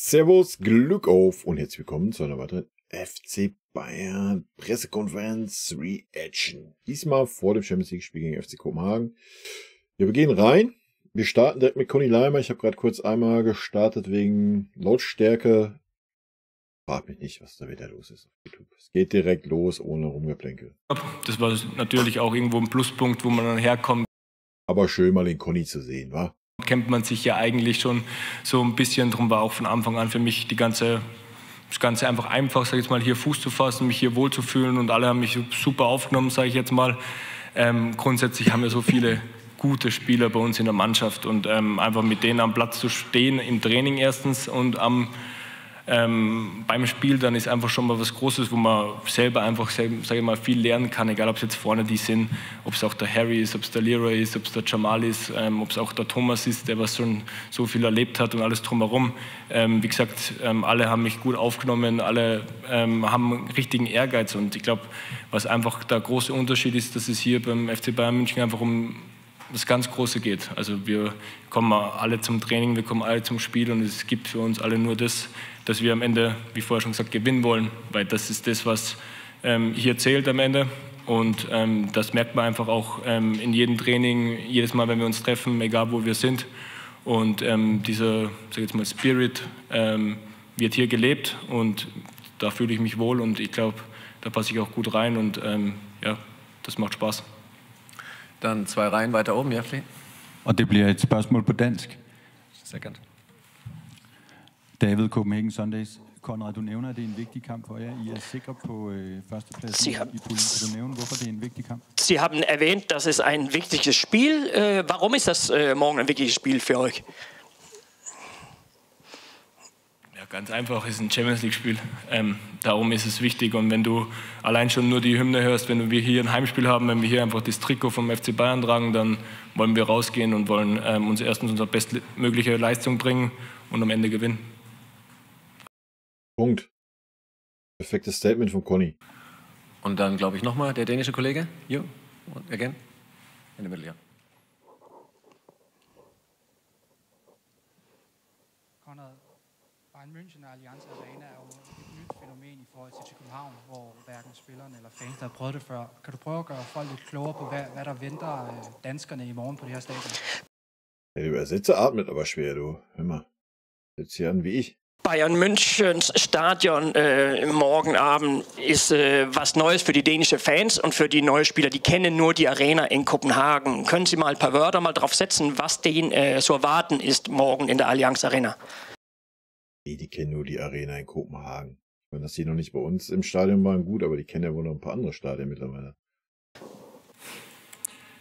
Servus, Glück auf und herzlich willkommen zu einer weiteren FC Bayern Pressekonferenz Reaction. Diesmal vor dem Champions League Spiel gegen FC Kopenhagen. Wir gehen rein. Wir starten direkt mit Conny Leimer. Ich habe gerade kurz einmal gestartet wegen Lautstärke. Frag mich nicht, was da wieder los ist auf YouTube. Es geht direkt los, ohne Rumgeplänkel. Das war natürlich auch irgendwo ein Pluspunkt, wo man dann herkommt. Aber schön mal den Conny zu sehen, wa? Kennt man sich ja eigentlich schon so ein bisschen. Drum war auch von Anfang an für mich das Ganze einfach, sag ich jetzt mal, hier Fuß zu fassen, mich hier wohlzufühlen, und alle haben mich super aufgenommen, sage ich jetzt mal. Grundsätzlich haben wir so viele gute Spieler bei uns in der Mannschaft, und einfach mit denen am Platz zu stehen, im Training erstens und beim Spiel, dann ist einfach schon mal was Großes, wo man selber einfach, sage ich mal, viel lernen kann, egal ob es jetzt vorne die sind, ob es auch der Harry ist, ob es der Leroy ist, ob es der Jamal ist, ob es auch der Thomas ist, der was schon so viel erlebt hat und alles drumherum. Wie gesagt, alle haben mich gut aufgenommen, alle haben einen richtigen Ehrgeiz, und ich glaube, was einfach der große Unterschied ist, dass es hier beim FC Bayern München einfach um das ganz Große geht. Also wir kommen alle zum Training, wir kommen alle zum Spiel, und es gibt für uns alle nur das, dass wir am Ende, wie vorher schon gesagt, gewinnen wollen, weil das ist das, was hier zählt am Ende, und das merkt man einfach auch in jedem Training, jedes Mal, wenn wir uns treffen, egal wo wir sind, und dieser, sag ich jetzt mal, Spirit wird hier gelebt, und da fühle ich mich wohl, und ich glaube, da passe ich auch gut rein, und ja, das macht Spaß. Dann 2 Reihen weiter oben, ja, Flee. Og det bliver et spørgsmål på dansk. Second. David, Copenhagen Sundays. Konrad, du nævner, at det er en vigtig kamp for jer. I er sikre på førstepladsen i puljen. Kan du nævne, hvorfor det er en vigtig kamp? Sie haben erwähnt, das ist ein wichtiges Spiel. Warum ist das morgen ein wichtiges Spiel für euch? Ja, ganz einfach, es ist ein Champions-League-Spiel. Darum ist es wichtig. Und wenn du allein schon nur die Hymne hörst, wenn wir hier ein Heimspiel haben, wenn wir hier einfach das Trikot vom FC Bayern tragen, dann wollen wir rausgehen und wollen uns erstens unsere bestmögliche Leistung bringen und am Ende gewinnen. Punkt. Perfektes Statement von Conny. Und dann, glaube ich, nochmal der dänische Kollege. You, again. In the middle, ja. Konrad, Bayern München og Allianz Arena er jo et nyt fænomen i forhold til København, hvor hverken spillerne eller fans der har prøvet det før. Kan du prøve at gøre folk lidt klogere på, hvad der venter danskerne i morgen på det her stadion? Der Übersetzer atmet aber schwer, du. Hör mal. Sitzt hier an wie ich. Bayern Münchens Stadion morgen Abend ist was Neues für die dänischen Fans und für die neuen Spieler. Die kennen nur die Arena in Kopenhagen. Können Sie mal ein paar Wörter mal drauf setzen, was denen zu erwarten ist morgen in der Allianz Arena? Die kennen nur die Arena in Kopenhagen. Ich meine, dass die noch nicht bei uns im Stadion waren, gut, aber die kennen ja wohl noch ein paar andere Stadien mittlerweile.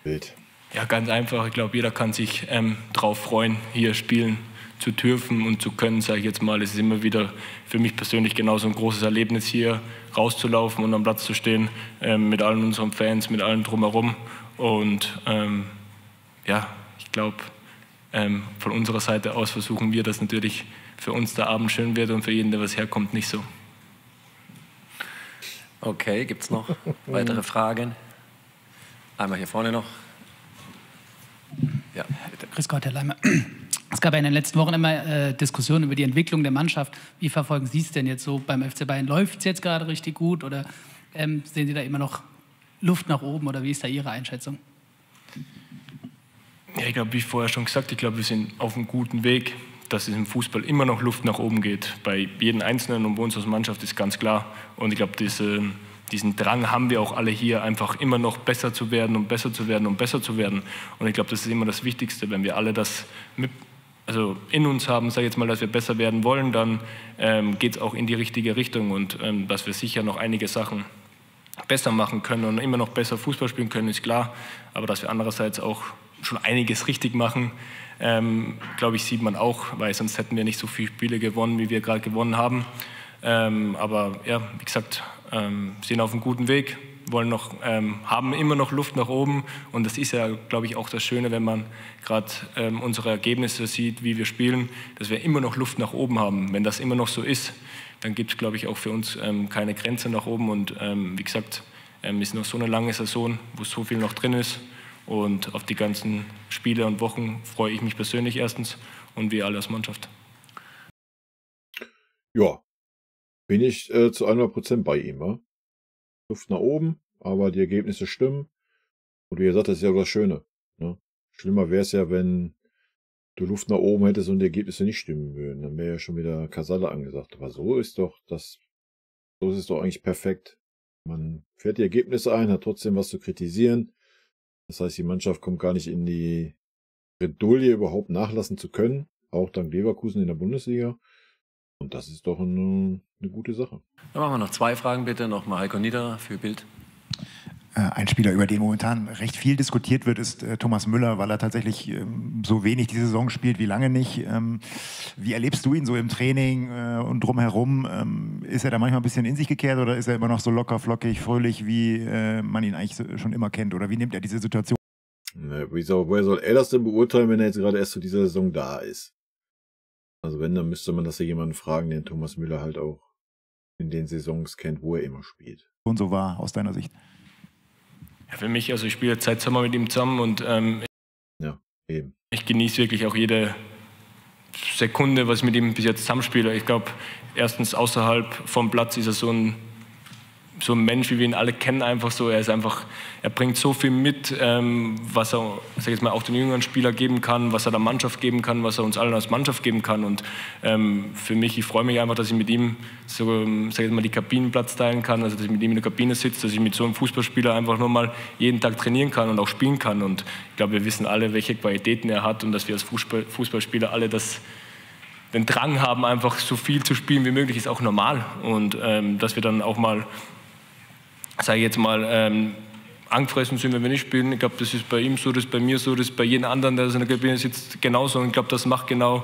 Bild. Ja, ganz einfach. Ich glaube, jeder kann sich drauf freuen, hier spielen zu dürfen und zu können, sage ich jetzt mal. Es ist immer wieder für mich persönlich genauso ein großes Erlebnis, hier rauszulaufen und am Platz zu stehen, mit allen unseren Fans, mit allen drumherum. Und ja, ich glaube, von unserer Seite aus versuchen wir, dass natürlich für uns der Abend schön wird und für jeden, der was herkommt, nicht so. Okay, gibt es noch weitere Fragen? Einmal hier vorne noch. Ja, bitte. Grüß Gott, Herr Leimer. Es gab ja in den letzten Wochen immer Diskussionen über die Entwicklung der Mannschaft. Wie verfolgen Sie es denn jetzt so beim FC Bayern? Läuft es jetzt gerade richtig gut, oder sehen Sie da immer noch Luft nach oben, oder wie ist da Ihre Einschätzung? Ja, ich glaube, wie vorher schon gesagt, ich glaube, wir sind auf einem guten Weg, dass es im Fußball immer noch Luft nach oben geht. Bei jedem Einzelnen und bei uns als Mannschaft ist ganz klar. Und ich glaube, diesen Drang haben wir auch alle hier, einfach immer noch besser zu werden und besser zu werden und besser zu werden. Und ich glaube, das ist immer das Wichtigste, wenn wir alle das in uns haben, sage ich jetzt mal, dass wir besser werden wollen, dann geht es auch in die richtige Richtung, und dass wir sicher noch einige Sachen besser machen können und immer noch besser Fußball spielen können, ist klar. Aber dass wir andererseits auch schon einiges richtig machen, glaube ich, sieht man auch, weil sonst hätten wir nicht so viele Spiele gewonnen, wie wir gerade gewonnen haben. Aber ja, wie gesagt, sind auf einem guten Weg, haben immer noch Luft nach oben, und das ist ja, glaube ich, auch das Schöne, wenn man gerade unsere Ergebnisse sieht, wie wir spielen, dass wir immer noch Luft nach oben haben. Wenn das immer noch so ist, dann gibt es, glaube ich, auch für uns keine Grenze nach oben, und wie gesagt, ist noch so eine lange Saison, wo so viel noch drin ist, und auf die ganzen Spiele und Wochen freue ich mich persönlich erstens und wir alle als Mannschaft. Ja, bin ich zu 100% bei ihm. Wa? Luft nach oben, aber die Ergebnisse stimmen. Und wie gesagt, das ist ja das Schöne. Ne? Schlimmer wäre es ja, wenn du Luft nach oben hättest und die Ergebnisse nicht stimmen würden. Dann wäre ja schon wieder Kasalle angesagt. Aber so ist es doch eigentlich perfekt. Man fährt die Ergebnisse ein, hat trotzdem was zu kritisieren. Das heißt, die Mannschaft kommt gar nicht in die Bredouille, überhaupt nachlassen zu können. Auch dank Leverkusen in der Bundesliga. Und das ist doch eine gute Sache. Dann machen wir noch 2 Fragen bitte. Nochmal Heiko Niederer für Bild. Ein Spieler, über den momentan recht viel diskutiert wird, ist Thomas Müller, weil er tatsächlich so wenig diese Saison spielt wie lange nicht. Wie erlebst du ihn so im Training und drumherum? Ist er da manchmal ein bisschen in sich gekehrt oder ist er immer noch so locker, flockig, fröhlich, wie man ihn eigentlich schon immer kennt? Oder wie nimmt er diese Situation? Woher soll er das denn beurteilen, wenn er jetzt gerade erst zu dieser Saison da ist? Also wenn, dann müsste man das ja jemanden fragen, den Thomas Müller halt auch in den Saisons kennt, wo er immer spielt. Und so war aus deiner Sicht? Ja, für mich, also ich spiele jetzt seit Sommer mit ihm zusammen und ja, eben. Ich genieße wirklich auch jede Sekunde, was ich mit ihm bis jetzt zusammenspiele. Ich glaube, erstens außerhalb vom Platz ist er so ein Mensch, wie wir ihn alle kennen, einfach so. Er bringt so viel mit, was er, sag ich jetzt mal, auch den jüngeren Spieler geben kann, was er der Mannschaft geben kann, was er uns allen als Mannschaft geben kann. Und für mich, ich freue mich einfach, dass ich mit ihm so, sag ich jetzt mal, die Kabinenplatz teilen kann, also dass ich mit ihm in der Kabine sitze, dass ich mit so einem Fußballspieler einfach nur mal jeden Tag trainieren kann und auch spielen kann. Und ich glaube, wir wissen alle, welche Qualitäten er hat und dass wir als Fußballspieler alle den Drang haben, einfach so viel zu spielen wie möglich, ist auch normal. Und dass wir dann auch mal, sage ich jetzt mal, angefressen sind, wenn wir nicht spielen. Ich glaube, das ist bei ihm so, das ist bei mir so, das ist bei jedem anderen, der in der Kabine sitzt, genauso. Und ich glaube, das macht genau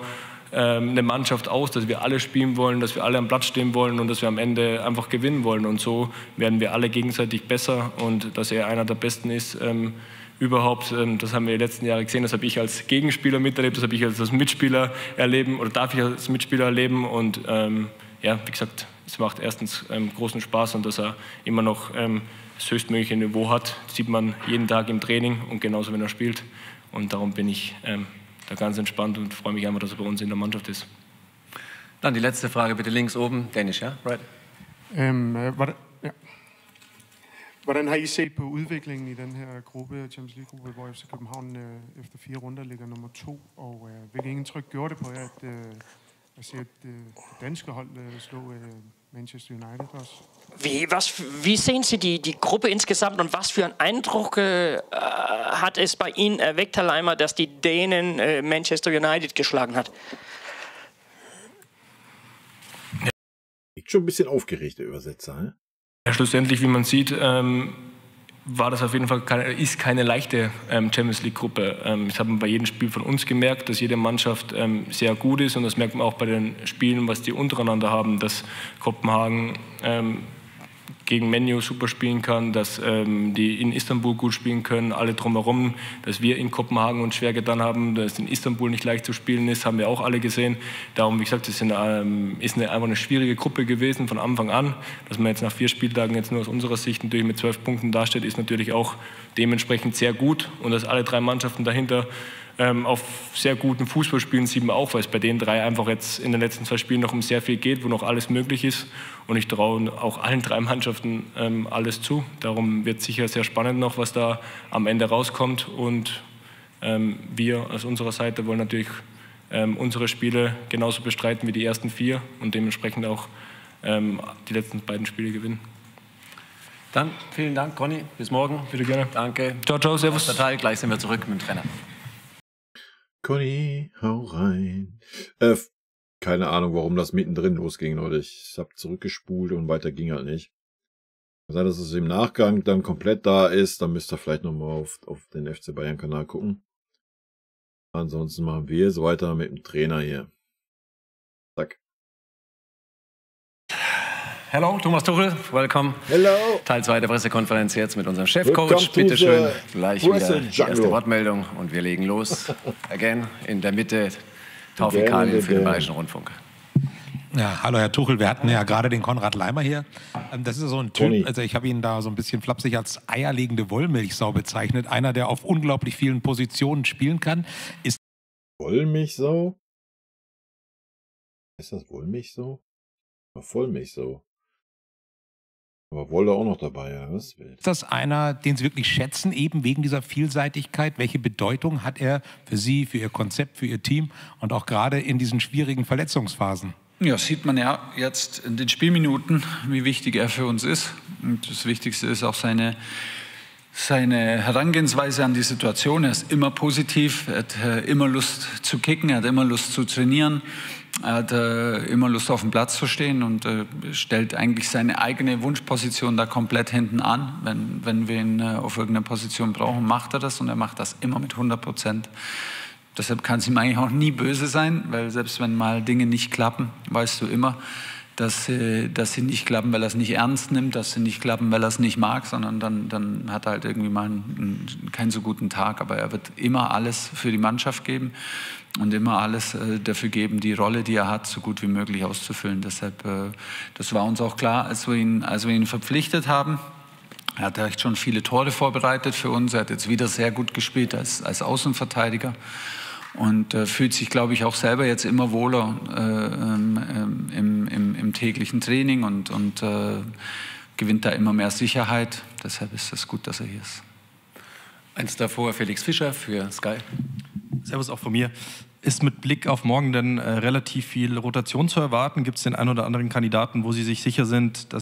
eine Mannschaft aus, dass wir alle spielen wollen, dass wir alle am Platz stehen wollen und dass wir am Ende einfach gewinnen wollen. Und so werden wir alle gegenseitig besser und dass er einer der Besten ist überhaupt. Das haben wir die letzten Jahre gesehen, das habe ich als Gegenspieler miterlebt, das habe ich als Mitspieler erleben oder darf ich als Mitspieler erleben. Und ja, wie gesagt, es macht erstens großen Spaß und dass er immer noch das höchstmögliche Niveau hat, das sieht man jeden Tag im Training und genauso, wenn er spielt. Und darum bin ich da ganz entspannt und freue mich einfach, dass er bei uns in der Mannschaft ist. Dann die letzte Frage bitte links oben. Danish, ja? Right. Hvordan har I set på udviklingen i den her gruppe, Champions League-gruppe, hvor FC København efter 4 runder ligger nummer 2, og hvilket indtryk gjorde det på jer, at se det danske hold slå Manchester United også? Wie sehen Sie die Gruppe insgesamt und was für einen Eindruck hat es bei Ihnen erweckt, Herr Leimer, dass die Dänen Manchester United geschlagen hat? Ich schon ein bisschen aufgeregt, der Übersetzer. Ne? Ja, schlussendlich, wie man sieht, war das auf jeden Fall keine leichte Champions League-Gruppe. Das hat man bei jedem Spiel von uns gemerkt, dass jede Mannschaft sehr gut ist und das merkt man auch bei den Spielen, was die untereinander haben, dass Kopenhagen gegen Man U super spielen kann, dass die in Istanbul gut spielen können, alle drumherum, dass wir in Kopenhagen uns schwer getan haben, dass in Istanbul nicht leicht zu spielen ist, haben wir auch alle gesehen. Darum, wie gesagt, das ist einfach eine schwierige Gruppe gewesen von Anfang an. Dass man jetzt nach 4 Spieltagen jetzt nur aus unserer Sicht natürlich mit 12 Punkten dasteht, ist natürlich auch dementsprechend sehr gut. Und dass alle 3 Mannschaften dahinter auf sehr guten Fußball spielen, sieht man auch, weil es bei den 3 einfach jetzt in den letzten 2 Spielen noch um sehr viel geht, wo noch alles möglich ist. Und ich traue auch allen 3 Mannschaften alles zu. Darum wird es sicher sehr spannend noch, was da am Ende rauskommt. Und wir aus unserer Seite wollen natürlich unsere Spiele genauso bestreiten wie die ersten 4 und dementsprechend auch die letzten 2 Spiele gewinnen. Dann vielen Dank, Conny. Bis morgen. Bitte gerne. Danke. Ciao, ciao, servus. Teil. Gleich sind wir zurück mit dem Trainer. Conny, hau rein. Keine Ahnung, warum das mittendrin losging, Leute. Ich habe zurückgespult und weiter ging halt nicht. Kann sein, dass es im Nachgang dann komplett da ist. Dann müsst ihr vielleicht nochmal auf den FC Bayern Kanal gucken. Ansonsten machen wir jetzt weiter mit dem Trainer hier. Zack. Hello, Thomas Tuchel, welcome. Hello. Teil 2 der Pressekonferenz jetzt mit unserem Chefcoach. Bitte schön, gleich wieder die erste Wortmeldung und wir legen los. Again, in der Mitte, Taufik Kalim für den Bayerischen Rundfunk. Ja, hallo Herr Tuchel, wir hatten ja gerade den Konrad Leimer hier. Das ist so ein Typ, also ich habe ihn da so ein bisschen flapsig als eierlegende Wollmilchsau bezeichnet. Einer, der auf unglaublich vielen Positionen spielen kann. Ist Wollmilchsau? Ist das Wollmilchsau? Vollmilch so. Aber Wolde auch noch dabei, ja, was? Ist das einer, den Sie wirklich schätzen, eben wegen dieser Vielseitigkeit? Welche Bedeutung hat er für Sie, für Ihr Konzept, für Ihr Team und auch gerade in diesen schwierigen Verletzungsphasen? Ja, sieht man ja jetzt in den Spielminuten, wie wichtig er für uns ist. Und das Wichtigste ist auch seine Herangehensweise an die Situation. Er ist immer positiv, er hat immer Lust zu kicken, er hat immer Lust zu trainieren, er hat immer Lust auf dem Platz zu stehen und stellt eigentlich seine eigene Wunschposition da komplett hinten an. Wenn wir ihn auf irgendeiner Position brauchen, macht er das und er macht das immer mit 100%. Deshalb kann es ihm eigentlich auch nie böse sein, weil selbst wenn mal Dinge nicht klappen, weißt du immer, dass sie nicht klappen, weil er es nicht ernst nimmt, dass sie nicht klappen, weil er es nicht mag, sondern dann hat er halt irgendwie mal keinen so guten Tag. Aber er wird immer alles für die Mannschaft geben und immer alles dafür geben, die Rolle, die er hat, so gut wie möglich auszufüllen. Deshalb, das war uns auch klar, als wir ihn verpflichtet haben. Er hat echt schon viele Tore vorbereitet für uns. Er hat jetzt wieder sehr gut gespielt als Außenverteidiger. Und fühlt sich, glaube ich, auch selber jetzt immer wohler im täglichen Training und gewinnt da immer mehr Sicherheit. Deshalb ist es gut, dass er hier ist. Eins davor, Felix Fischer für Sky. Servus auch von mir. Ist mit Blick auf morgen denn relativ viel Rotation zu erwarten? Gibt es den einen oder anderen Kandidaten, wo Sie sich sicher sind, dass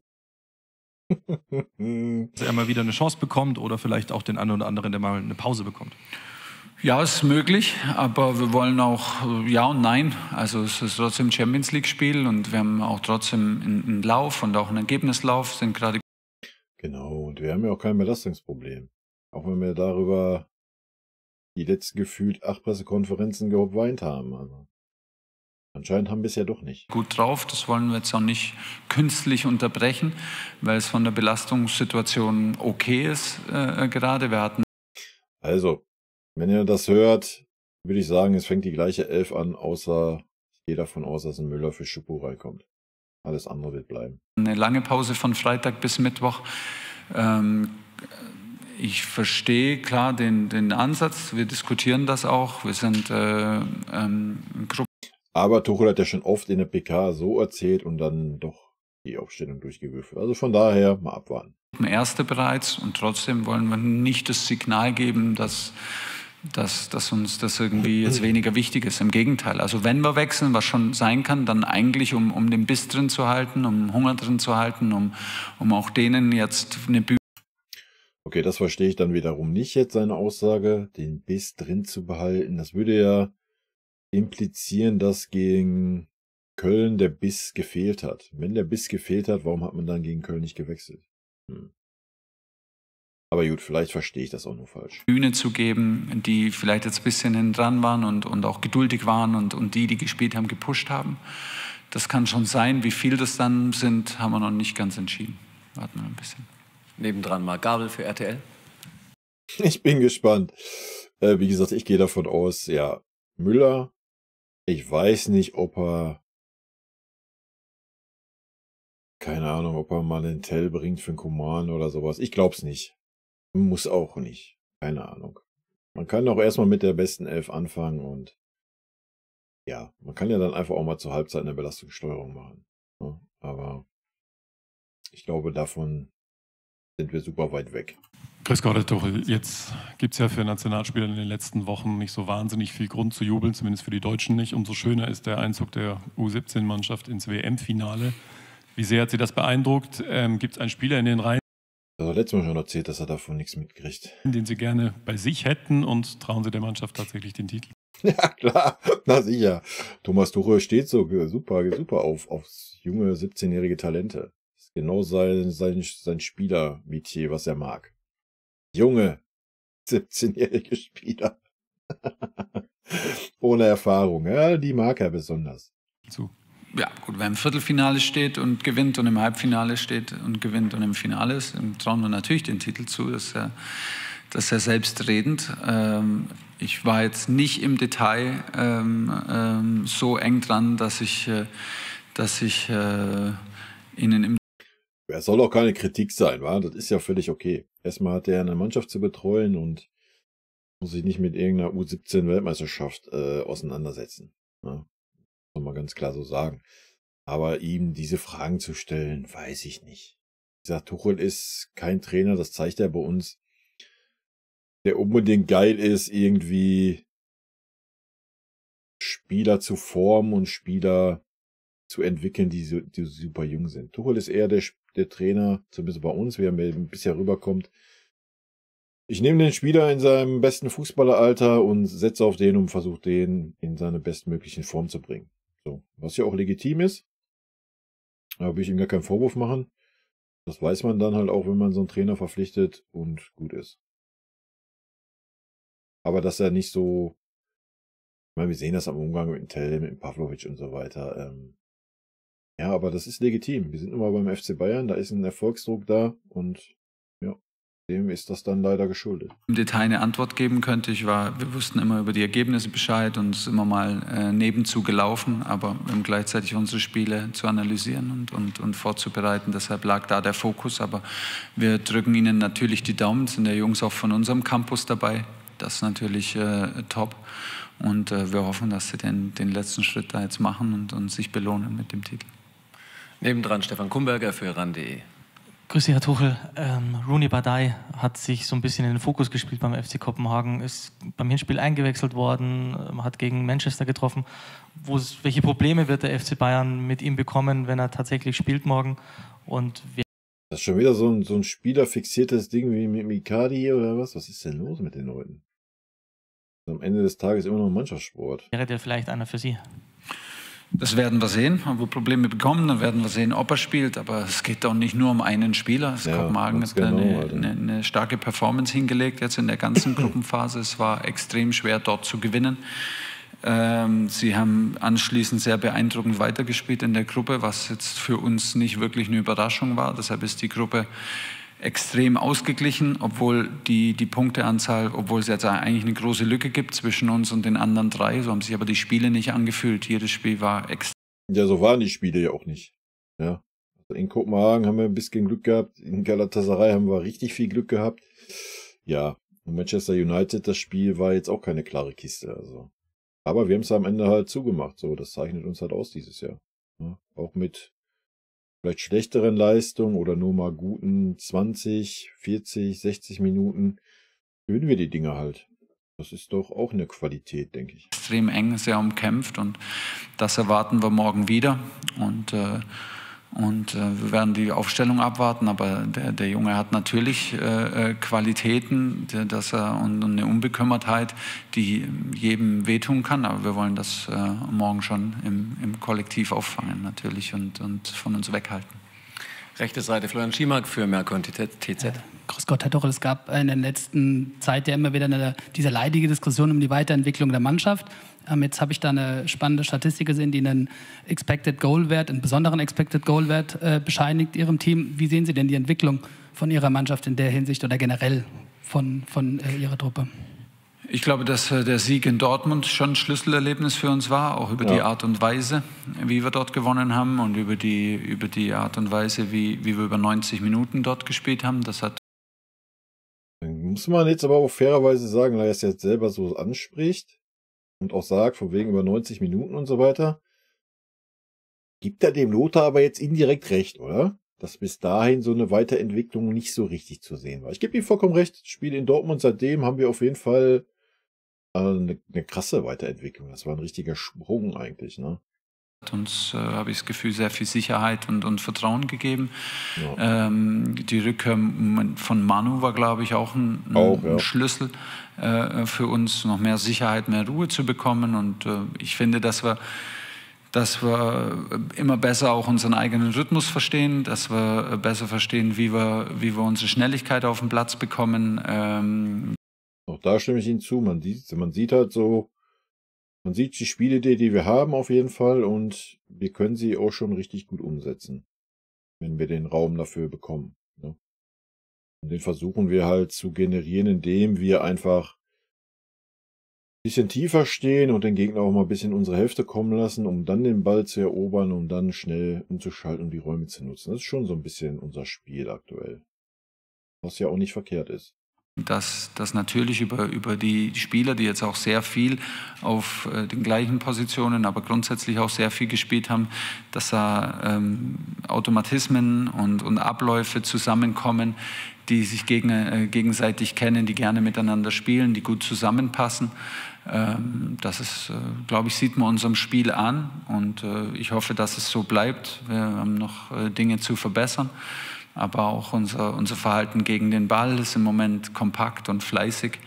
er mal wieder eine Chance bekommt oder vielleicht auch den einen oder anderen, der mal eine Pause bekommt? Ja, es ist möglich, aber wir wollen auch ja und nein. Also es ist trotzdem ein Champions-League-Spiel und wir haben auch trotzdem einen Lauf und auch einen Ergebnislauf. Sind gerade genau, und wir haben ja auch kein Belastungsproblem. Auch wenn wir darüber die letzten gefühlt 8 Pressekonferenzen geweint haben. Also anscheinend haben wir es ja doch nicht. Gut drauf, das wollen wir jetzt auch nicht künstlich unterbrechen, weil es von der Belastungssituation okay ist gerade. Wir hatten also, wenn ihr das hört, würde ich sagen, es fängt die gleiche 11 an, außer ich gehe davon aus, dass ein Müller für Schuppo reinkommt. Alles andere wird bleiben. Eine lange Pause von Freitag bis Mittwoch. Ich verstehe klar den Ansatz, wir diskutieren das auch. Wir sind aber Tuchel hat ja schon oft in der PK so erzählt und dann doch die Aufstellung durchgewürfelt. Also von daher mal abwarten. Erste bereits und trotzdem wollen wir nicht das Signal geben, dass uns das irgendwie jetzt weniger wichtig ist. Im Gegenteil. Also wenn wir wechseln, was schon sein kann, dann eigentlich um den Biss drin zu halten, um Hunger drin zu halten, um auch denen jetzt eine Bühne. Okay, das verstehe ich dann wiederum nicht jetzt, seine Aussage, den Biss drin zu behalten. Das würde ja implizieren, dass gegen Köln der Biss gefehlt hat. Wenn der Biss gefehlt hat, warum hat man dann gegen Köln nicht gewechselt? Aber gut, vielleicht verstehe ich das auch nur falsch. Bühne zu geben, die vielleicht jetzt ein bisschen hinten dran waren und auch geduldig waren und die gespielt haben, gepusht haben. Das kann schon sein. Wie viel das dann sind, haben wir noch nicht ganz entschieden. Warten wir ein bisschen. Nebendran Marc Gabel für RTL. Ich bin gespannt. Wie gesagt, ich gehe davon aus, ja, Müller, ich weiß nicht, ob er, keine Ahnung, ob er mal einen Tell bringt für einen Coman oder sowas. Ich glaube es nicht. Muss auch nicht. Keine Ahnung. Man kann auch erstmal mit der besten 11 anfangen und ja, man kann ja dann einfach auch mal zur Halbzeit eine Belastungssteuerung machen. Ja, aber ich glaube, davon sind wir super weit weg. Grüß Gott, Herr Tuchel. Jetzt gibt es ja für Nationalspieler in den letzten Wochen nicht so wahnsinnig viel Grund zu jubeln, zumindest für die Deutschen nicht. Umso schöner ist der Einzug der U17-Mannschaft ins WM-Finale. Wie sehr hat Sie das beeindruckt? Gibt es einen Spieler in den Reihen? Das hat letztes Mal schon erzählt, dass er davon nichts mitkriegt. Den Sie gerne bei sich hätten und trauen Sie der Mannschaft tatsächlich den Titel? Ja, klar. Na sicher. Thomas Tuchel steht so super auf junge 17-jährige Talente. Das ist genau sein Spieler-Metier, was er mag. Junge 17-jährige Spieler. Ohne Erfahrung. Ja, die mag er besonders. Ja, gut, wer im Viertelfinale steht und gewinnt und im Halbfinale steht und gewinnt und im Finale ist, dann trauen wir natürlich den Titel zu. Das ist ja selbstredend. Ich war jetzt nicht im Detail so eng dran, dass ich Ihnen im... Es soll auch keine Kritik sein, wa? Das ist ja völlig okay. Erstmal hat er eine Mannschaft zu betreuen und muss sich nicht mit irgendeiner U17-Weltmeisterschaft auseinandersetzen. Ja? Muss man ganz klar so sagen. Aber ihm diese Fragen zu stellen, weiß ich nicht. Wie gesagt, Tuchel ist kein Trainer, das zeigt er bei uns, der unbedingt geil ist, irgendwie Spieler zu formen und Spieler zu entwickeln, die super jung sind. Tuchel ist eher der Trainer, zumindest bei uns, wie er bisher rüberkommt. Ich nehme den Spieler in seinem besten Fußballeralter und setze auf den und versuche den in seine bestmöglichen Form zu bringen. So, was ja auch legitim ist. Da will ich ihm gar keinen Vorwurf machen. Das weiß man dann halt auch, wenn man so einen Trainer verpflichtet und gut ist. Aber dass er nicht so, ich meine, wir sehen das am Umgang mit dem Tell, mit dem Pavlovic und so weiter. Ja, aber das ist legitim. Wir sind immer beim FC Bayern, da ist ein Erfolgsdruck da und ja, dem ist das dann leider geschuldet. Im Detail eine Antwort geben könnte. Wir wussten immer über die Ergebnisse Bescheid und es ist immer mal nebenzu gelaufen, aber wir haben gleichzeitig unsere Spiele zu analysieren und vorzubereiten. Deshalb lag da der Fokus, aber wir drücken ihnen natürlich die Daumen, sind der Jungs auch von unserem Campus dabei. Das ist natürlich top und wir hoffen, dass sie den letzten Schritt da jetzt machen und sich belohnen mit dem Titel. Nebendran Stefan Kumberger für RAN.de. Grüß Sie, Herr Tuchel. Rooney Badai hat sich so ein bisschen in den Fokus gespielt beim FC Kopenhagen, ist beim Hinspiel eingewechselt worden, hat gegen Manchester getroffen. Welche Probleme wird der FC Bayern mit ihm bekommen, wenn er tatsächlich spielt morgen? Und das ist schon wieder so ein spielerfixiertes Ding wie mit Icardi oder was? Was ist denn los mit den Leuten? Am Ende des Tages immer noch ein Mannschaftssport. Wäre der vielleicht einer für Sie? Das werden wir sehen. Haben wir Probleme bekommen, dann werden wir sehen, ob er spielt. Aber es geht doch nicht nur um einen Spieler. Kopenhagen hat eine starke Performance hingelegt jetzt in der ganzen Gruppenphase. Es war extrem schwer, dort zu gewinnen. Sie haben anschließend sehr beeindruckend weitergespielt in der Gruppe, was jetzt für uns nicht wirklich eine Überraschung war. Deshalb ist die Gruppe extrem ausgeglichen, obwohl die Punkteanzahl, obwohl es jetzt eigentlich eine große Lücke gibt zwischen uns und den anderen drei. So haben sich aber die Spiele nicht angefühlt. Jedes Spiel war extrem. Ja, so waren die Spiele ja auch nicht. Ja. Also in Kopenhagen haben wir ein bisschen Glück gehabt. In Galatasaray haben wir richtig viel Glück gehabt. Ja, und Manchester United, das Spiel war jetzt auch keine klare Kiste. Also. Aber wir haben es am Ende halt zugemacht. So, das zeichnet uns halt aus dieses Jahr. Ja, auch mit vielleicht schlechteren Leistungen oder nur mal guten 20, 40, 60 Minuten gewinnen wir die Dinge halt. Das ist doch auch eine Qualität, denke ich. Extrem eng, sehr umkämpft und das erwarten wir morgen wieder. Und wir werden die Aufstellung abwarten, aber der Junge hat natürlich Qualitäten, und eine Unbekümmertheit, die jedem wehtun kann. Aber wir wollen das morgen schon im Kollektiv auffangen natürlich und von uns weghalten. Rechte Seite Florian Schiemark für Merkur und TZ. Grüß Gott, Herr Tuchel, es gab in der letzten Zeit ja immer wieder diese leidige Diskussion um die Weiterentwicklung der Mannschaft. Jetzt habe ich da eine spannende Statistik gesehen, die einen Expected Goal Wert, einen besonderen Expected Goal Wert bescheinigt Ihrem Team. Wie sehen Sie denn die Entwicklung von Ihrer Mannschaft in der Hinsicht oder generell von Ihrer Truppe? Ich glaube, dass der Sieg in Dortmund schon ein Schlüsselerlebnis für uns war, auch über die Art und Weise, wie wir dort gewonnen haben und über die Art und Weise, wie wir über 90 Minuten dort gespielt haben. Das hat muss man jetzt aber auch fairerweise sagen, weil er es jetzt selber so anspricht und auch sagt, von wegen über 90 Minuten und so weiter, gibt er dem Lothar aber jetzt indirekt recht, oder? Dass bis dahin so eine Weiterentwicklung nicht so richtig zu sehen war. Ich gebe ihm vollkommen recht, Spiele in Dortmund, seitdem haben wir auf jeden Fall eine krasse Weiterentwicklung. Das war ein richtiger Sprung eigentlich, ne? Hat uns, habe ich das Gefühl, sehr viel Sicherheit und Vertrauen gegeben. Ja. Die Rückkehr von Manu war, glaube ich, auch ein Schlüssel für uns, noch mehr Sicherheit, mehr Ruhe zu bekommen. Und ich finde, dass wir immer besser auch unseren eigenen Rhythmus verstehen, dass wir besser verstehen, wie wir unsere Schnelligkeit auf den Platz bekommen. Auch da stimme ich Ihnen zu. Man sieht halt so, man sieht die Spielidee, die wir haben auf jeden Fall und wir können sie auch schon richtig gut umsetzen, wenn wir den Raum dafür bekommen. Ne? Und den versuchen wir halt zu generieren, indem wir einfach ein bisschen tiefer stehen und den Gegner auch mal ein bisschen in unsere Hälfte kommen lassen, um dann den Ball zu erobern, um dann schnell umzuschalten und die Räume zu nutzen. Das ist schon so ein bisschen unser Spiel aktuell. Was ja auch nicht verkehrt ist. Dass natürlich über die Spieler, die jetzt auch sehr viel auf den gleichen Positionen, aber grundsätzlich auch sehr viel gespielt haben, dass da Automatismen und Abläufe zusammenkommen, die sich gegenseitig kennen, die gerne miteinander spielen, die gut zusammenpassen. Das ist, glaube ich, sieht man unserem Spiel an und ich hoffe, dass es so bleibt. Wir haben noch Dinge zu verbessern. Aber auch unser Verhalten gegen den Ball ist im Moment kompakt und fleißig.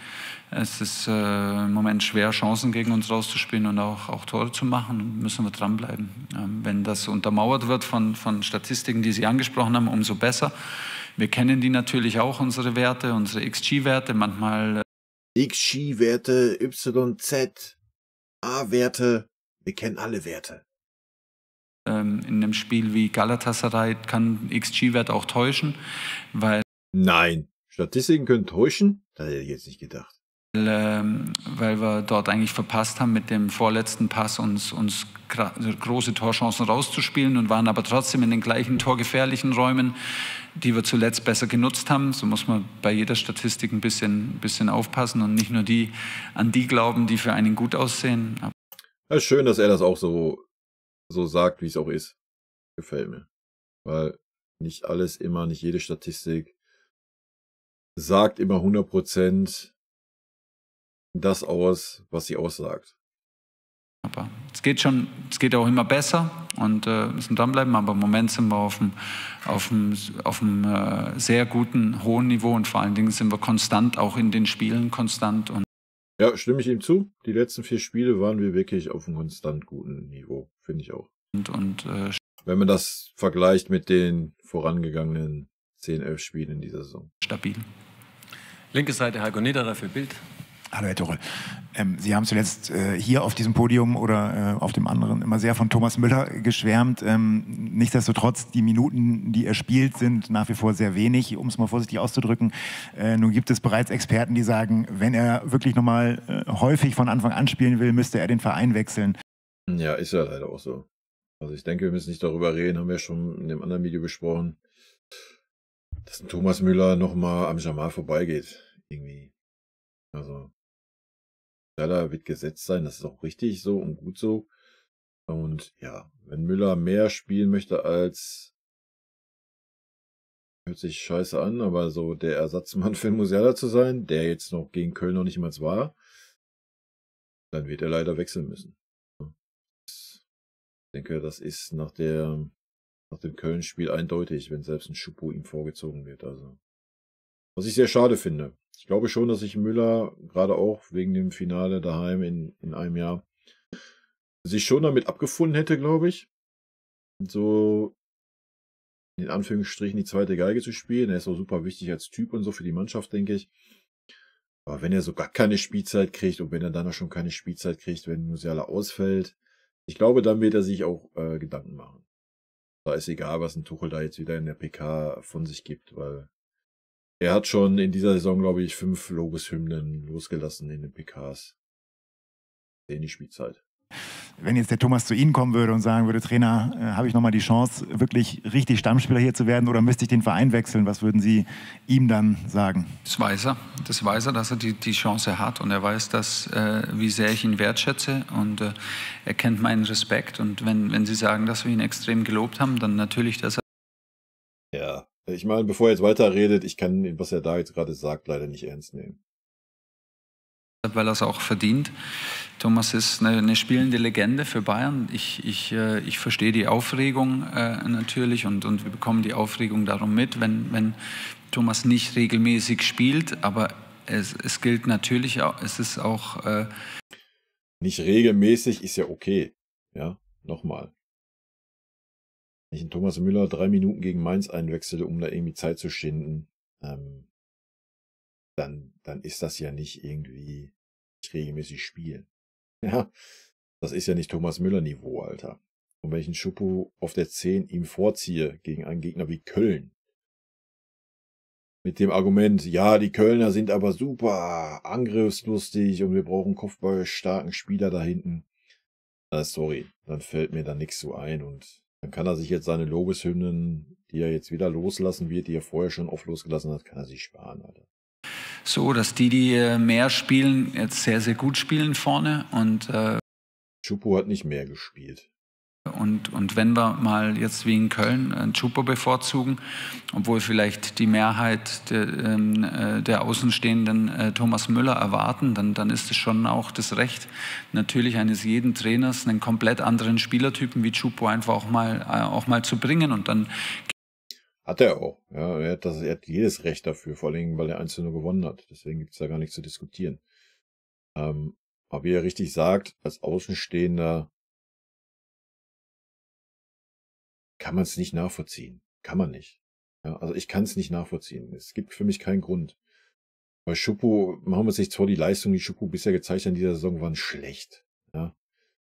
Es ist im Moment schwer, Chancen gegen uns rauszuspielen und auch Tore zu machen. Müssen wir dranbleiben. Wenn das untermauert wird von Statistiken, die Sie angesprochen haben, umso besser. Wir kennen die natürlich auch, unsere Werte, unsere XG-Werte. Manchmal XG-Werte, YZ, A-Werte. Wir kennen alle Werte. In einem Spiel wie Galatasaray kann XG-Wert auch täuschen, weil... Nein, Statistiken können täuschen? Das hätte ich jetzt nicht gedacht. Weil wir dort eigentlich verpasst haben, mit dem vorletzten Pass uns große Torchancen rauszuspielen und waren aber trotzdem in den gleichen torgefährlichen Räumen, die wir zuletzt besser genutzt haben. So muss man bei jeder Statistik ein bisschen aufpassen und nicht nur an die glauben, die für einen gut aussehen. Ja, schön, dass er das auch so sagt, wie es auch ist. Gefällt mir. Weil nicht jede Statistik sagt immer 100% das aus, was sie aussagt. Aber es geht auch immer besser und müssen dranbleiben, aber im Moment sind wir auf einem sehr guten, hohen Niveau und vor allen Dingen sind wir konstant, auch in den Spielen konstant. Und ja, stimme ich ihm zu. Die letzten 4 Spiele waren wir wirklich auf einem konstant guten Niveau, finde ich auch. Wenn man das vergleicht mit den vorangegangenen 10, 11 Spielen in dieser Saison. Stabil. Linke Seite Heiko Niederer für Bild. Hallo Herr Tuchel. Sie haben zuletzt hier auf diesem Podium oder auf dem anderen immer sehr von Thomas Müller geschwärmt. Nichtsdestotrotz, die Minuten, die er spielt, sind nach wie vor sehr wenig, um es mal vorsichtig auszudrücken. Nun gibt es bereits Experten, die sagen, wenn er wirklich nochmal häufig von Anfang an spielen will, müsste er den Verein wechseln. Ja, ist ja leider auch so. Also ich denke, wir müssen nicht darüber reden, haben wir schon in dem anderen Video besprochen, dass ein Thomas Müller nochmal am Jamal vorbeigeht. Irgendwie. Also Musiala wird gesetzt sein, das ist auch richtig so und gut so. Und ja, wenn Müller mehr spielen möchte als, hört sich scheiße an, aber so der Ersatzmann für Musiala zu sein, der jetzt noch gegen Köln noch nicht mal war, dann wird er leider wechseln müssen. Ich denke, das ist nach dem Köln-Spiel eindeutig, wenn selbst ein Schuppo ihm vorgezogen wird. Also, was ich sehr schade finde. Ich glaube schon, dass sich Müller, gerade auch wegen dem Finale daheim in einem Jahr, sich schon damit abgefunden hätte, glaube ich. So in Anführungsstrichen die zweite Geige zu spielen. Er ist auch super wichtig als Typ und so für die Mannschaft, denke ich. Aber wenn er so gar keine Spielzeit kriegt und wenn er dann auch schon keine Spielzeit kriegt, wenn Musiala ausfällt, ich glaube, dann wird er sich auch Gedanken machen. Da ist egal, was ein Tuchel da jetzt wieder in der PK von sich gibt, weil er hat schon in dieser Saison, glaube ich, 5 Lobeshymnen losgelassen in den PKs. In die Spielzeit. Wenn jetzt der Thomas zu Ihnen kommen würde und sagen würde, Trainer, habe ich nochmal die Chance, wirklich richtig Stammspieler hier zu werden oder müsste ich den Verein wechseln? Was würden Sie ihm dann sagen? Das weiß er, dass er die Chance hat und er weiß, wie sehr ich ihn wertschätze und er kennt meinen Respekt und wenn Sie sagen, dass wir ihn extrem gelobt haben, dann natürlich, dass er... Ja, ich meine, bevor er jetzt weiterredet, ich kann, was er da jetzt gerade sagt, leider nicht ernst nehmen. Weil er es auch verdient. Thomas ist eine spielende Legende für Bayern. Ich verstehe die Aufregung natürlich und wir bekommen die Aufregung darum mit, wenn Thomas nicht regelmäßig spielt. Aber es gilt natürlich auch, es ist auch... nicht regelmäßig ist ja okay. Ja, nochmal. Wenn ich einen Thomas Müller 3 Minuten gegen Mainz einwechsle, um da irgendwie Zeit zu schinden, dann ist das ja nicht irgendwie regelmäßig spielen. Ja, das ist ja nicht Thomas Müller-Niveau, Alter. Und wenn ich einen Schuppo auf der 10 ihm vorziehe gegen einen Gegner wie Köln, mit dem Argument, ja, die Kölner sind aber super angriffslustig und wir brauchen kopfballstarken Spieler da hinten. Sorry, dann fällt mir da nichts so ein und dann kann er sich jetzt seine Lobeshymnen, die er jetzt wieder loslassen wird, die er vorher schon oft losgelassen hat, kann er sich sparen, Alter. so, dass die mehr spielen, jetzt sehr, sehr gut spielen vorne. Und Choupo hat nicht mehr gespielt. Und wenn wir mal jetzt wie in Köln Choupo bevorzugen, obwohl vielleicht die Mehrheit der Außenstehenden Thomas Müller erwarten, dann ist es schon auch das Recht natürlich eines jeden Trainers, einen komplett anderen Spielertypen wie Choupo einfach auch mal zu bringen. Und dann hat er auch. Ja, er hat jedes Recht dafür, vor allem, weil er 1:0 gewonnen hat. Deswegen gibt es da gar nichts zu diskutieren. Aber wie er richtig sagt, als Außenstehender kann man es nicht nachvollziehen. Kann man nicht. Ja, also ich kann es nicht nachvollziehen. Es gibt für mich keinen Grund. Bei Choupo, machen wir uns nichts vor, die Leistungen, die Choupo bisher gezeigt hat in dieser Saison, waren schlecht. Ja.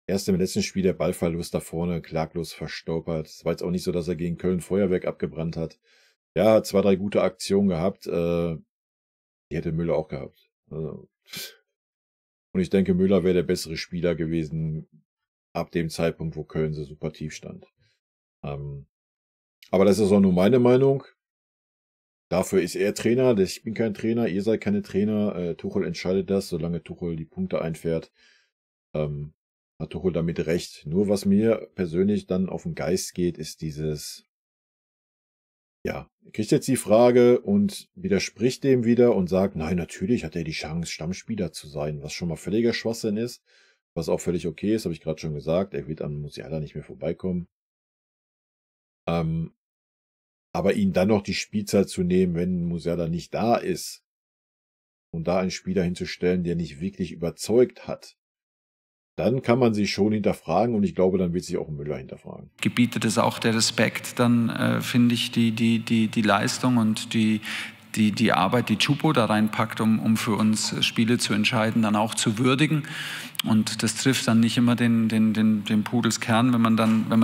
Erst im letzten Spiel der Ballverlust da vorne, klaglos verstolpert. Es war jetzt auch nicht so, dass er gegen Köln Feuerwerk abgebrannt hat. Ja, hat 2, 3 gute Aktionen gehabt. Die hätte Müller auch gehabt. Also. Und ich denke, Müller wäre der bessere Spieler gewesen ab dem Zeitpunkt, wo Köln so super tief stand. Aber das ist auch nur meine Meinung. Dafür ist er Trainer. Ich bin kein Trainer, ihr seid keine Trainer. Tuchel entscheidet das, solange Tuchel die Punkte einfährt. Hat Tuchel damit recht. Nur was mir persönlich dann auf den Geist geht, ist dieses, ja, er kriegt jetzt die Frage und widerspricht dem wieder und sagt, nein, natürlich hat er die Chance, Stammspieler zu sein, was schon mal völliger Schwachsinn ist, was auch völlig okay ist, habe ich gerade schon gesagt. Er wird an Musiala nicht mehr vorbeikommen. Aber ihn dann noch die Spielzeit zu nehmen, wenn Musiala nicht da ist und da einen Spieler hinzustellen, der nicht wirklich überzeugt hat, dann kann man sich schon hinterfragen und ich glaube, dann wird sich auch Müller hinterfragen. Gebietet es auch der Respekt, dann finde ich die Leistung und die Arbeit, die Choupo da reinpackt, um für uns Spiele zu entscheiden, dann auch zu würdigen. Und das trifft dann nicht immer den Pudelskern, wenn man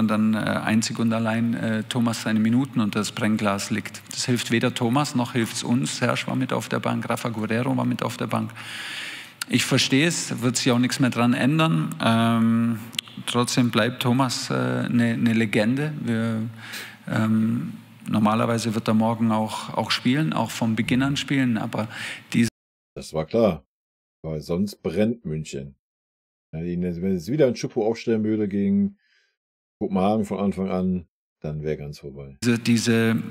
dann einzig und allein Thomas seine Minuten unter das Brennglas legt. Das hilft weder Thomas, noch hilft es uns. Serge war mit auf der Bank, Rafa Guerrero war mit auf der Bank. Ich verstehe es, wird sich auch nichts mehr dran ändern. Trotzdem bleibt Thomas eine Legende. Normalerweise wird er morgen auch spielen, auch vom Beginn an spielen, aber das war klar, weil sonst brennt München. Ja, wenn es wieder ein Choupo aufstellen würde gegen Kopenhagen von Anfang an, dann wäre ganz vorbei. Diese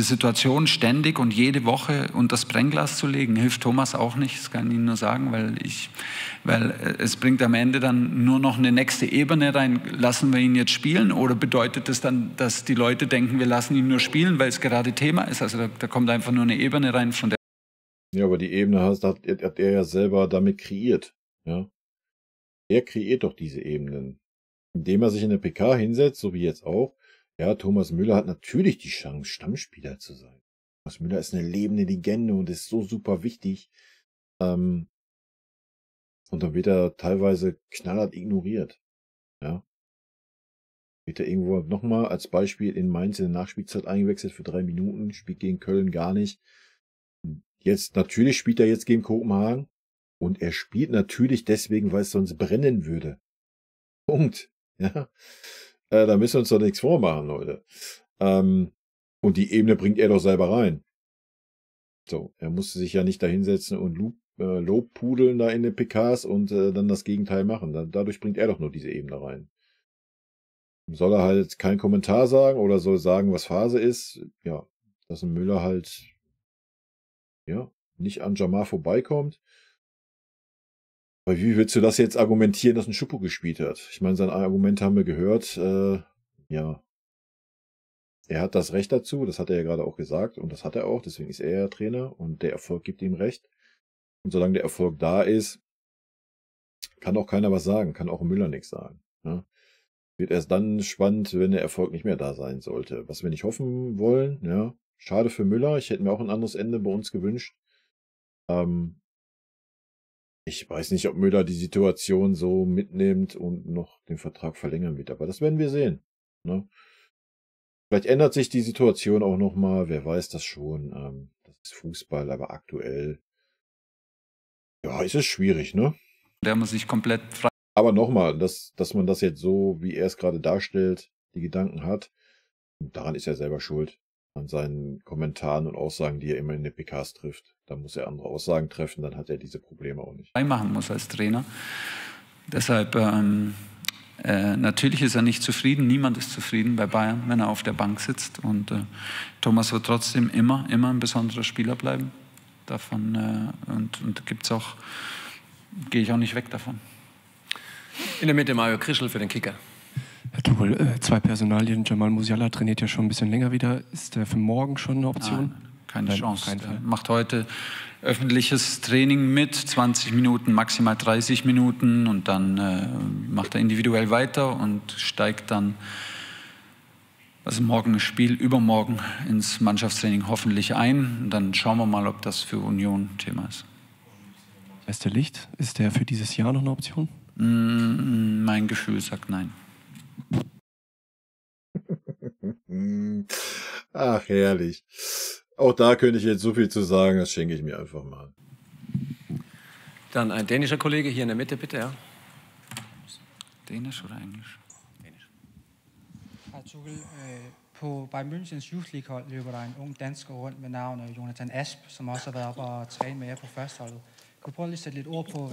Situation ständig und jede Woche unter das Brennglas zu legen, hilft Thomas auch nicht, das kann ich Ihnen nur sagen, weil es bringt am Ende dann nur noch eine nächste Ebene rein. Lassen wir ihn jetzt spielen oder bedeutet das dann, dass die Leute denken, wir lassen ihn nur spielen, weil es gerade Thema ist? Also da kommt einfach nur eine Ebene rein von der... Ja, aber die Ebene hat er ja selber damit kreiert. Ja? Er kreiert doch diese Ebenen. Indem er sich in der PK hinsetzt, so wie jetzt auch, ja, Thomas Müller hat natürlich die Chance, Stammspieler zu sein. Thomas Müller ist eine lebende Legende und ist so super wichtig. Und dann wird er teilweise knallhart ignoriert. Ja. Wird er irgendwo nochmal als Beispiel in Mainz in der Nachspielzeit eingewechselt für 3 Minuten, spielt gegen Köln gar nicht. Jetzt, natürlich spielt er jetzt gegen Kopenhagen und er spielt natürlich deswegen, weil es sonst brennen würde. Punkt. Ja, da müssen wir uns doch nichts vormachen, Leute. Und die Ebene bringt er doch selber rein. So, er musste sich ja nicht da hinsetzen und Lobpudeln da in den PKs und dann das Gegenteil machen. Dadurch bringt er doch nur diese Ebene rein. Soll er halt keinen Kommentar sagen oder soll sagen, was Phase ist? Ja, dass ein Müller halt ja nicht an Jamar vorbeikommt. Aber wie willst du das jetzt argumentieren, dass ein Choupo gespielt hat? Ich meine, sein Argument haben wir gehört. Ja, er hat das Recht dazu, das hat er ja gerade auch gesagt und das hat er auch, deswegen ist er ja Trainer und der Erfolg gibt ihm Recht. Und solange der Erfolg da ist, kann auch keiner was sagen, kann auch Müller nichts sagen. Ja? Wird erst dann spannend, wenn der Erfolg nicht mehr da sein sollte. Was wir nicht hoffen wollen, ja, schade für Müller, ich hätte mir auch ein anderes Ende bei uns gewünscht. Ich weiß nicht, ob Müller die Situation so mitnimmt und noch den Vertrag verlängern wird, aber das werden wir sehen. Ne? Vielleicht ändert sich die Situation auch nochmal, wer weiß das schon. Das ist Fußball, aber aktuell ja, ist es schwierig, ne? Der muss sich komplett frei... Aber nochmal, dass man das jetzt so, wie er es gerade darstellt, die Gedanken hat, daran ist er selber schuld. An seinen Kommentaren und Aussagen, die er immer in den PKs trifft. dann muss er andere Aussagen treffen, dann hat er diese Probleme auch nicht. Machen muss als Trainer. Deshalb, natürlich ist er nicht zufrieden, niemand ist zufrieden bei Bayern, wenn er auf der Bank sitzt. Und Thomas wird trotzdem immer ein besonderer Spieler bleiben. Davon, und gibt's auch, gehe ich auch nicht weg davon. In der Mitte Mario Krischl für den Kicker. Herr Tuchel, 2 Personalien. Jamal Musiala trainiert ja schon ein bisschen länger wieder. Ist der für morgen schon eine Option? Nein, keine Chance. Er macht heute öffentliches Training mit, 20 Minuten, maximal 30 Minuten. Und dann macht er individuell weiter und steigt dann, also morgen ein Spiel, übermorgen ins Mannschaftstraining hoffentlich ein. Und dann schauen wir mal, ob das für Union Thema ist. Beste Licht, ist der für dieses Jahr noch eine Option? Mein Gefühl sagt nein. Ach, herrlich. Auch da könnte ich jetzt so viel zu sagen, das schenke ich mir einfach mal. Dann ein dänischer Kollege hier in der Mitte, bitte, ja. Dänisch oder Englisch? Dänisch. Herr Tuchel, på Bayern Münchens Youth League-hold løber der en ung dansker rundt med navnet Jonathan Asp, som også har været oppe og træne med jer på førsteholdet.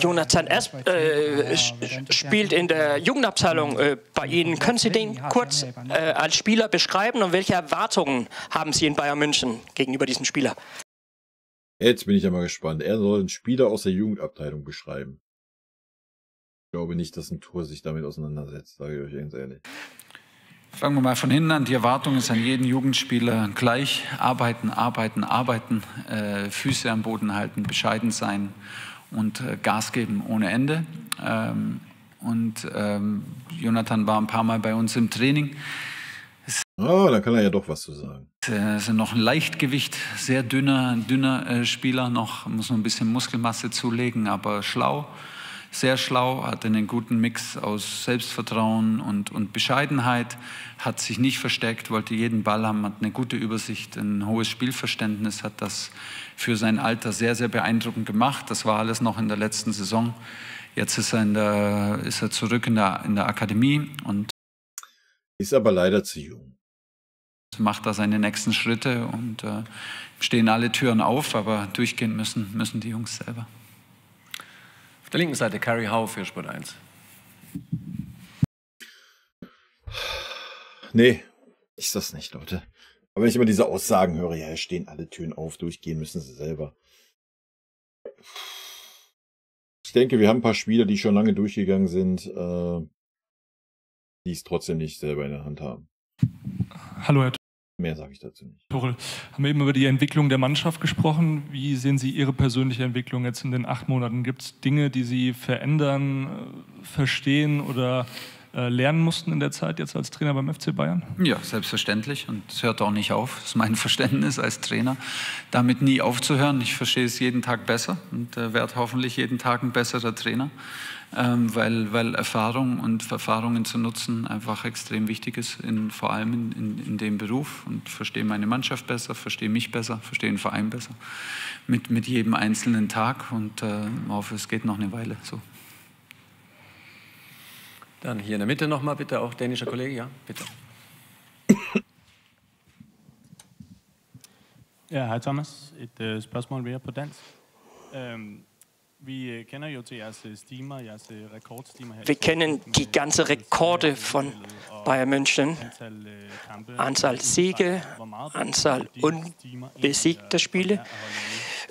Jonathan Asp spielt in der Jugendabteilung bei Ihnen. Können Sie den kurz als Spieler beschreiben und welche Erwartungen haben Sie in Bayern München gegenüber diesem Spieler? Jetzt bin ich ja mal gespannt. Er soll einen Spieler aus der Jugendabteilung beschreiben. Ich glaube nicht, dass ein Tor sich damit auseinandersetzt, sage ich euch ganz ehrlich. Fangen wir mal von hinten an. Die Erwartung ist an jeden Jugendspieler gleich. Arbeiten, Füße am Boden halten, bescheiden sein und Gas geben ohne Ende. Jonathan war ein paar Mal bei uns im Training. Da kann er ja doch was zu sagen. Es ist noch ein Leichtgewicht, sehr dünner Spieler, muss noch ein bisschen Muskelmasse zulegen, aber schlau. Sehr schlau, hat einen guten Mix aus Selbstvertrauen und Bescheidenheit, hat sich nicht versteckt, wollte jeden Ball haben, hat eine gute Übersicht, ein hohes Spielverständnis, hat das für sein Alter sehr, sehr beeindruckend gemacht. Das war alles noch in der letzten Saison. Jetzt ist er zurück in der Akademie und ist aber leider zu jung. Macht da seine nächsten Schritte und stehen alle Türen auf, aber durchgehen müssen die Jungs selber. Auf der linken Seite Carrie Howe für Sport 1. Nee, ist das nicht, Leute. Aber wenn ich immer diese Aussagen höre, ja, stehen alle Türen auf, durchgehen müssen sie selber. Ich denke, wir haben ein paar Spieler, die schon lange durchgegangen sind, die es trotzdem nicht selber in der Hand haben. Hallo, Herr Mehr sage ich dazu nicht. Tuchel, haben wir eben über die Entwicklung der Mannschaft gesprochen. Wie sehen Sie Ihre persönliche Entwicklung jetzt in den 8 Monaten? Gibt es Dinge, die Sie verändern, verstehen oder lernen mussten in der Zeit jetzt als Trainer beim FC Bayern? Ja, selbstverständlich. Und es hört auch nicht auf. Das ist mein Verständnis als Trainer, damit nie aufzuhören. Ich verstehe es jeden Tag besser und werde hoffentlich jeden Tag ein besserer Trainer, weil Erfahrung und Erfahrungen zu nutzen einfach extrem wichtig ist, vor allem in dem Beruf. Und verstehe meine Mannschaft besser, verstehe mich besser, verstehe den Verein besser mit jedem einzelnen Tag und hoffe, es geht noch eine Weile so. Dann hier in der Mitte nochmal, bitte, auch dänischer Kollege, ja, bitte. Ja, hej Thomas. Et spørgsmål mere på dansk. Wir kennen die ganze Rekorde von Bayern München. Anzahl Siege, Anzahl unbesiegter Spiele.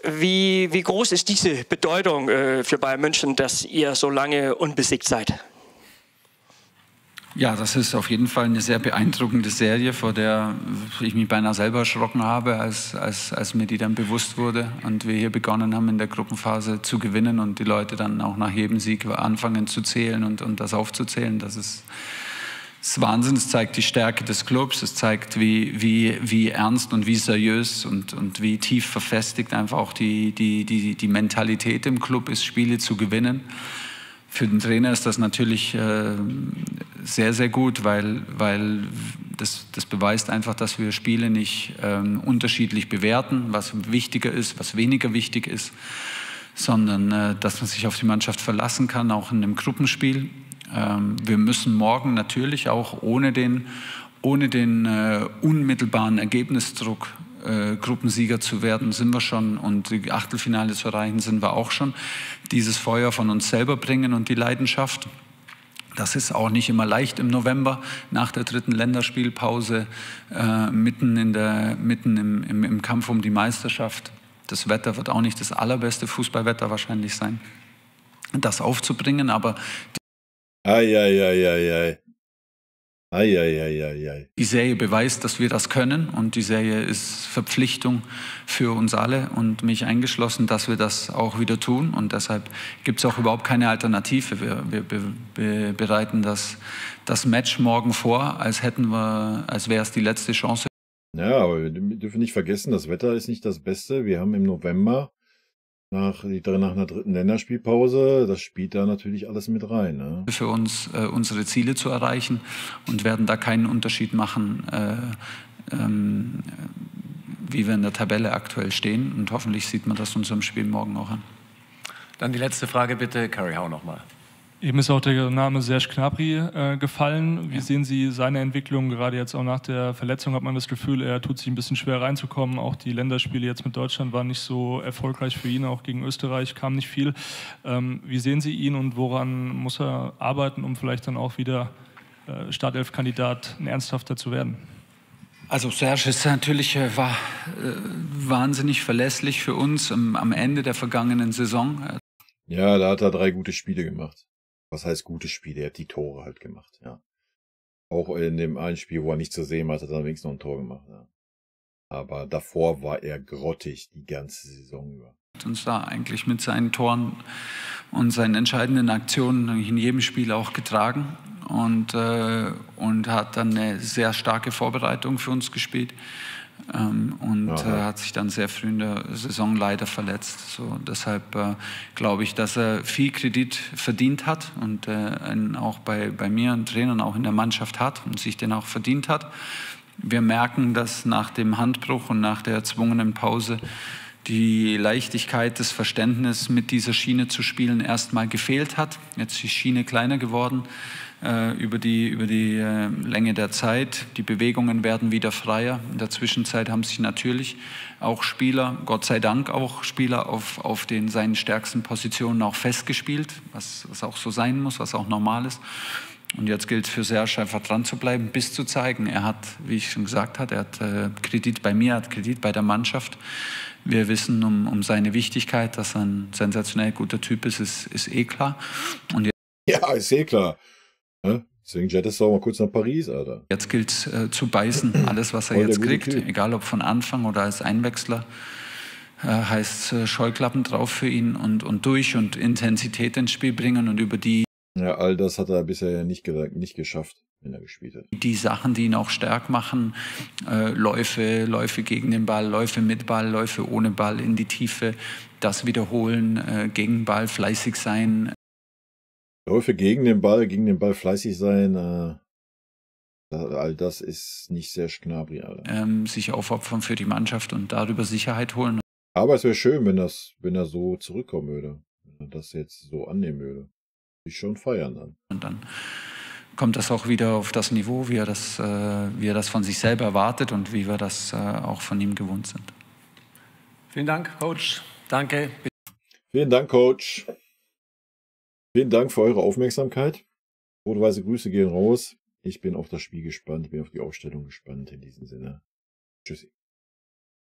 Wie groß ist diese Bedeutung für Bayern München, dass ihr so lange unbesiegt seid? Ja, das ist auf jeden Fall eine sehr beeindruckende Serie, vor der ich mich beinahe selber erschrocken habe, als mir die dann bewusst wurde und wir hier begonnen haben, in der Gruppenphase zu gewinnen und die Leute dann auch nach jedem Sieg anfangen zu zählen und das aufzuzählen. Das ist Wahnsinn. Es zeigt die Stärke des Clubs, es zeigt, wie ernst und wie seriös und wie tief verfestigt einfach auch die Mentalität im Club ist, Spiele zu gewinnen. Für den Trainer ist das natürlich sehr, sehr gut, weil das beweist einfach, dass wir Spiele nicht unterschiedlich bewerten, was wichtiger ist, was weniger wichtig ist, sondern dass man sich auf die Mannschaft verlassen kann, auch in einem Gruppenspiel. Wir müssen morgen natürlich auch ohne den unmittelbaren Ergebnisdruck Gruppensieger zu werden, sind wir schon, und die Achtelfinale zu erreichen, sind wir auch schon. Dieses Feuer von uns selber bringen und die Leidenschaft. Das ist auch nicht immer leicht im November, nach der 3. Länderspielpause, mitten im Kampf um die Meisterschaft. Das Wetter wird auch nicht das allerbeste Fußballwetter wahrscheinlich sein, das aufzubringen, aber die Serie beweist, dass wir das können, und die Serie ist Verpflichtung für uns alle und mich eingeschlossen, dass wir das auch wieder tun, und deshalb gibt es auch überhaupt keine Alternative. Wir bereiten das Match morgen vor, als wäre es die letzte Chance. Ja, aber wir dürfen nicht vergessen, das Wetter ist nicht das Beste. Wir haben im November nach einer 3. Länderspielpause, das spielt da natürlich alles mit rein. Ne? Für uns unsere Ziele zu erreichen, und werden da keinen Unterschied machen, wie wir in der Tabelle aktuell stehen. Und hoffentlich sieht man das unserem Spiel morgen auch an. Dann die letzte Frage bitte, Carrie Hau nochmal. Eben ist auch der Name Serge Gnabry gefallen. Wie sehen Sie seine Entwicklung? Gerade jetzt auch nach der Verletzung hat man das Gefühl, er tut sich ein bisschen schwer reinzukommen. Auch die Länderspiele jetzt mit Deutschland waren nicht so erfolgreich für ihn. Auch gegen Österreich kam nicht viel. Wie sehen Sie ihn und woran muss er arbeiten, um vielleicht dann auch wieder Startelf-Kandidat ernsthafter zu werden? Also Serge ist natürlich war wahnsinnig verlässlich für uns am Ende der vergangenen Saison. Ja, da hat er 3 gute Spiele gemacht. Was heißt gute Spiele? Er hat die Tore halt gemacht, ja. Auch in dem einen Spiel, wo er nicht zu sehen war, hat er wenigstens noch ein Tor gemacht, ja. Aber davor war er grottig die ganze Saison über. Uns da eigentlich mit seinen Toren und seinen entscheidenden Aktionen in jedem Spiel auch getragen, und hat dann eine sehr starke Vorbereitung für uns gespielt. Hat sich dann sehr früh in der Saison leider verletzt. So, deshalb glaube ich, dass er viel Kredit verdient hat und auch bei mir und Trainern auch in der Mannschaft hat und sich den auch verdient hat. Wir merken, dass nach dem Handbruch und nach der erzwungenen Pause die Leichtigkeit, das Verständnis, mit dieser Schiene zu spielen, erstmal gefehlt hat. Jetzt ist die Schiene kleiner geworden über die Länge der Zeit. Die Bewegungen werden wieder freier. In der Zwischenzeit haben sich natürlich auch Spieler, Gott sei Dank auch Spieler auf seinen stärksten Positionen auch festgespielt, was auch so sein muss, was auch normal ist. Und jetzt gilt es für Serge einfach dran zu bleiben, bis zu zeigen. Er hat, wie ich schon gesagt habe, er hat Kredit bei mir, hat Kredit bei der Mannschaft. Wir wissen um seine Wichtigkeit, dass er ein sensationell guter Typ ist eh klar. Und ja, ist eh klar. Deswegen jettest du auch mal kurz nach Paris, Alter. Jetzt gilt es zu beißen, alles was er jetzt kriegt, egal ob von Anfang oder als Einwechsler, heißt Scheuklappen drauf für ihn und durch und Intensität ins Spiel bringen, und über die... Ja, all das hat er bisher ja nicht geschafft, wenn er gespielt hat. Die Sachen, die ihn auch stark machen, Läufe gegen den Ball, Läufe mit Ball, Läufe ohne Ball in die Tiefe, das wiederholen, gegen Ball fleißig sein. Läufe gegen den Ball fleißig sein, all das ist nicht sehr Gnabry, Alter. Sich aufopfern für die Mannschaft und darüber Sicherheit holen. Aber es wäre schön, wenn er so zurückkommen würde, wenn er das jetzt so annehmen würde. Ich schon feiern dann. Und dann kommt das auch wieder auf das Niveau, wie er das von sich selber erwartet und wie wir das auch von ihm gewohnt sind. Vielen Dank, Coach. Danke. Vielen Dank, Coach. Vielen Dank für eure Aufmerksamkeit. Rot-weiße Grüße gehen raus. Ich bin auf das Spiel gespannt, ich bin auf die Aufstellung gespannt in diesem Sinne. Tschüssi.